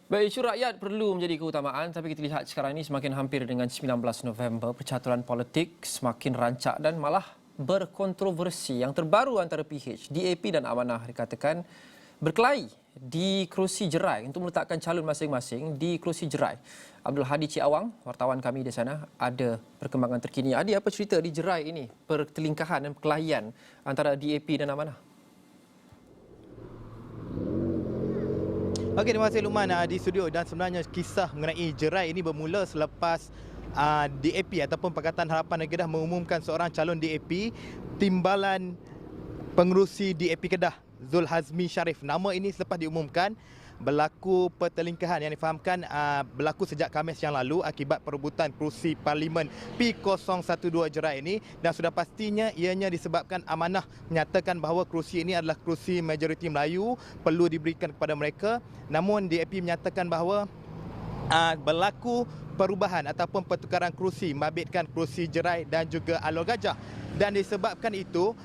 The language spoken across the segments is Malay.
Baik, isu rakyat perlu menjadi keutamaan, tapi kita lihat sekarang ini semakin hampir dengan 19 November, percaturan politik semakin rancak dan malah berkontroversi. Yang terbaru antara PH, DAP dan Amanah dikatakan berkelahi di kerusi jerai untuk meletakkan calon masing-masing di kerusi jerai. Abdul Hadi Cik Awang, wartawan kami di sana, ada perkembangan terkini. Adi, apa cerita di jerai ini, pertelingkahan dan perkelahian antara DAP dan Amanah? Okey, terima kasih Luqman di studio. Dan sebenarnya kisah mengenai jerai ini bermula selepas DAP ataupun Pakatan Harapan Negeri Kedah mengumumkan seorang calon DAP, Timbalan Pengerusi DAP Kedah, Zul Hazmi Sharif. Nama ini selepas diumumkan berlaku pertelingkahan yang difahamkan berlaku sejak Khamis yang lalu akibat perebutan kerusi Parlimen P012 jerai ini, dan sudah pastinya ianya disebabkan Amanah menyatakan bahawa kerusi ini adalah kerusi majoriti Melayu, perlu diberikan kepada mereka. Namun DAP menyatakan bahawa berlaku perubahan ataupun pertukaran kerusi, membabitkan kerusi jerai dan juga Alor Gajah. Dan disebabkan itu,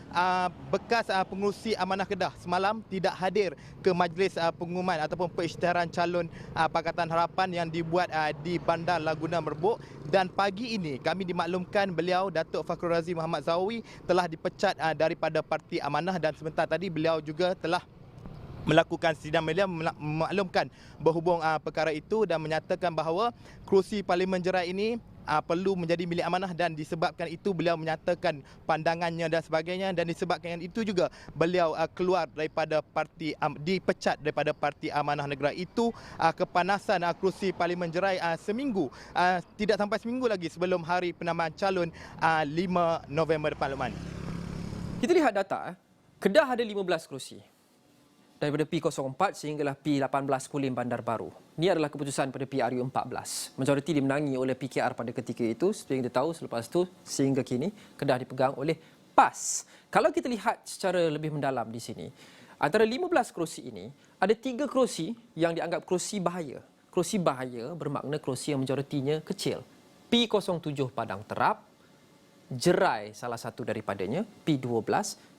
bekas pengerusi Amanah Kedah semalam tidak hadir ke majlis pengumuman ataupun pengisytiharan calon Pakatan Harapan yang dibuat di Bandar Laguna Merbuk. Dan pagi ini kami dimaklumkan beliau, Datuk Fakhrul Razi Muhammad Zawawi, telah dipecat daripada Parti Amanah, dan sebentar tadi beliau juga telah melakukan sidang media memaklumkan berhubung perkara itu dan menyatakan bahawa kerusi Parlimen jerai ini perlu menjadi milik Amanah, dan disebabkan itu beliau menyatakan pandangannya dan sebagainya, dan disebabkan itu juga beliau keluar daripada parti, dipecat daripada Parti Amanah Negara. Itu kepanasan kerusi Parlimen jerai seminggu, tidak sampai seminggu lagi sebelum hari penambahan calon 5 November depan, Luqman. Kita lihat data, Kedah ada 15 kerusi. Daripada P04 sehinggalah P18 Kulim Bandar Baru. Ini adalah keputusan pada PRU 14. Majoriti dimenangi oleh PKR pada ketika itu. Seperti yang kita tahu, selepas itu sehingga kini Kedah dipegang oleh PAS. Kalau kita lihat secara lebih mendalam di sini, antara 15 kerusi ini, ada 3 kerusi yang dianggap kerusi bahaya. Kerusi bahaya bermakna kerusi yang majoritinya kecil. P07 Padang Terap, Jerai salah satu daripadanya, P12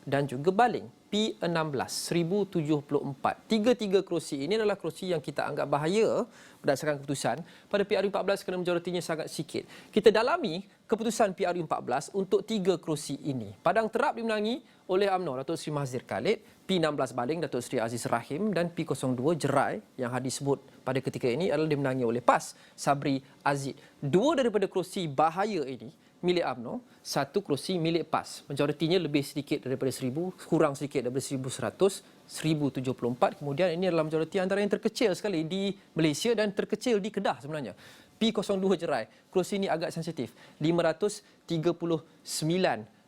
dan juga Baling, P16, 1074. Tiga-tiga kerusi ini adalah kerusi yang kita anggap bahaya berdasarkan keputusan. Pada PRU 14 kerana majoritinya sangat sikit. Kita dalami keputusan PRU 14 untuk 3 kerusi ini. Padang Terap dimenangi oleh UMNO, Datuk Seri Mahathir Khalid, P16 Baling, Datuk Seri Aziz Rahim, dan P02 Jerai yang Hadi sebut pada ketika ini adalah dimenangi oleh PAS, Sabri Aziz. 2 daripada kerusi bahaya ini milik UMNO, 1 kerusi milik PAS. Majoritinya lebih sedikit daripada 1000, kurang sedikit daripada 1100, 1074. Kemudian ini adalah majoriti antara yang terkecil sekali di Malaysia dan terkecil di Kedah sebenarnya. P02 Jerai, kerusi ini agak sensitif, 539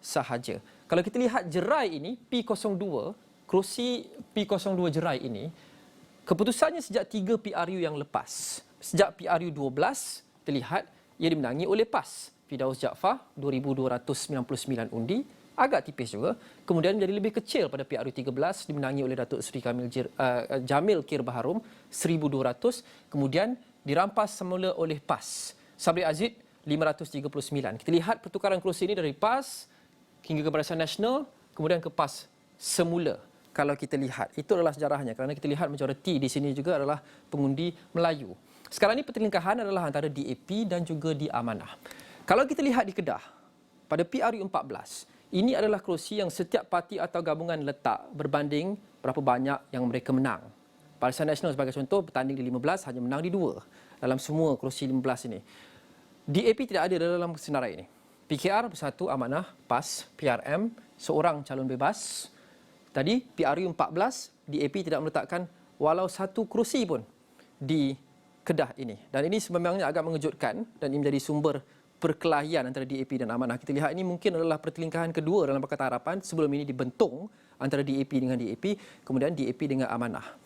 sahaja. Kalau kita lihat Jerai ini, P02, kerusi P02 Jerai ini, keputusannya sejak 3 PRU yang lepas. Sejak PRU 12, terlihat ia dimenangi oleh PAS. Firdaus Jaafar, 2,299 undi, agak tipis juga. Kemudian menjadi lebih kecil pada PRU 13, dimenangi oleh Datuk Seri Jamil Kir Baharum, 1,200. Kemudian dirampas semula oleh PAS. Sabri Aziz, 539. Kita lihat pertukaran kerusi ini dari PAS hingga ke Barisan Nasional, kemudian ke PAS semula. Kalau kita lihat, itu adalah sejarahnya. Kerana kita lihat majoriti di sini juga adalah pengundi Melayu. Sekarang ini pertelingkahan adalah antara DAP dan juga di Amanah. Kalau kita lihat di Kedah, pada PRU 14, ini adalah kerusi yang setiap parti atau gabungan letak berbanding berapa banyak yang mereka menang. Barisan Nasional sebagai contoh, bertanding di 15, hanya menang di 2 dalam semua kerusi 15 ini. DAP tidak ada dalam senarai ini. PKR bersatu, Amanah, PAS, PRM, seorang calon bebas. Tadi, PRU 14, DAP tidak meletakkan walau 1 kerusi pun di Kedah ini. Dan ini sebenarnya agak mengejutkan dan ini menjadi sumber perkelahian antara DAP dan Amanah. Kita lihat ini mungkin adalah pertelingkahan kedua dalam Pakatan Harapan. Sebelum ini dibentung antara DAP dengan DAP, kemudian DAP dengan Amanah.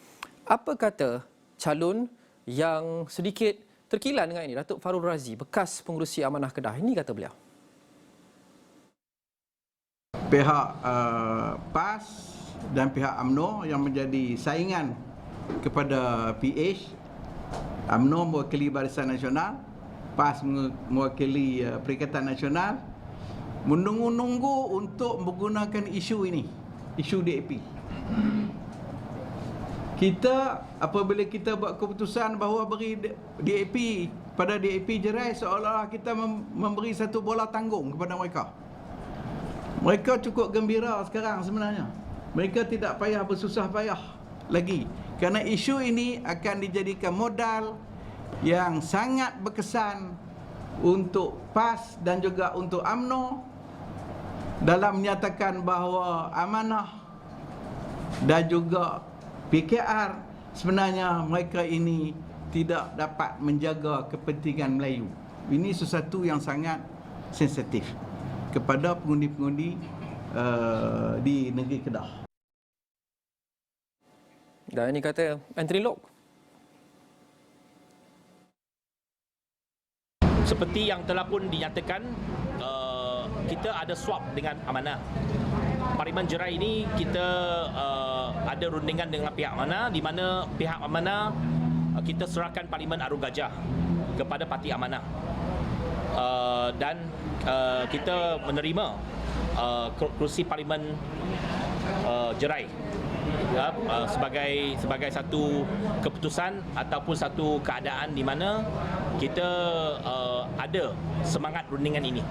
Apa kata calon yang sedikit terkilan dengan ini, Datuk Fakhrul Razi, bekas pengerusi Amanah Kedah? Ini kata beliau. Pihak PAS dan pihak UMNO yang menjadi saingan kepada PH, UMNO mewakili Barisan Nasional, PAS mewakili Perikatan Nasional, menunggu-nunggu untuk menggunakan isu ini, isu DAP. kita apabila kita buat keputusan bahawa beri DAP pada DAP Jerai, seolah-olah kita memberi satu bola tanggung kepada mereka. Mereka cukup gembira sekarang sebenarnya. Mereka tidak payah bersusah payah lagi, kerana isu ini akan dijadikan modal yang sangat berkesan untuk PAS dan juga untuk UMNO dalam menyatakan bahawa amanah dan juga PKR sebenarnya mereka ini tidak dapat menjaga kepentingan Melayu. Ini sesuatu yang sangat sensitif kepada pengundi-pengundi di negeri Kedah. Dan ini kata Anthony Loke. Seperti yang telah pun dinyatakan, kita ada swap dengan Amanah. Parlimen Jerai ini kita ada rundingan dengan pihak Amanah, di mana pihak Amanah kita serahkan Parlimen Arung Gajah kepada Parti Amanah. Dan kita menerima kerusi Parlimen Jerai sebagai satu keputusan ataupun satu keadaan di mana kita ada semangat rundingan ini.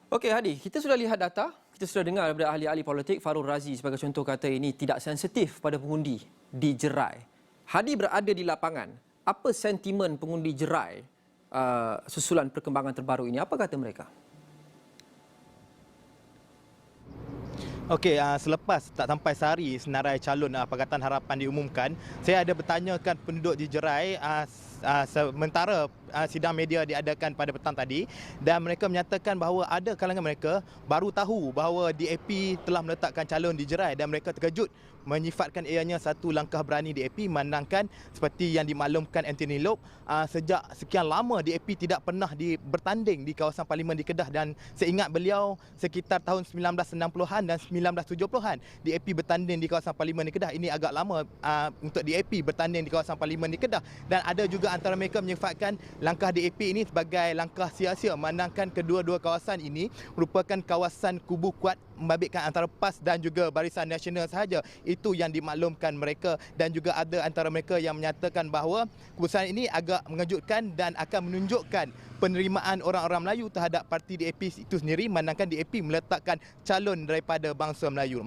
Okey Hadi, kita sudah lihat data, kita sudah dengar daripada ahli-ahli politik. Farul Razi sebagai contoh kata ini tidak sensitif pada pengundi di Jerai. Hadi berada di lapangan. Apa sentimen pengundi Jerai susulan perkembangan terbaru ini? Apa kata mereka? Okey, selepas tak sampai sehari senarai calon Pakatan Harapan diumumkan, saya ada bertanyakan penduduk di Jerai sementara sidang media diadakan pada petang tadi, dan mereka menyatakan bahawa ada kalangan mereka baru tahu bahawa DAP telah meletakkan calon di Jerai, dan mereka terkejut menyifatkan ianya satu langkah berani DAP, memandangkan seperti yang dimaklumkan Anthony Loke, sejak sekian lama DAP tidak pernah bertanding di kawasan Parlimen di Kedah, dan seingat beliau sekitar tahun 1960-an dan 1970-an DAP bertanding di kawasan Parlimen di Kedah. Ini agak lama untuk DAP bertanding di kawasan Parlimen di Kedah, dan ada juga antara mereka menyifatkan langkah DAP ini sebagai langkah sia-sia, memandangkan kedua-dua kawasan ini merupakan kawasan kubu kuat membabitkan antara PAS dan juga Barisan Nasional sahaja. Itu yang dimaklumkan mereka, dan juga ada antara mereka yang menyatakan bahawa keputusan ini agak mengejutkan dan akan menunjukkan penerimaan orang-orang Melayu terhadap parti DAP itu sendiri, memandangkan DAP meletakkan calon daripada bangsa Melayu.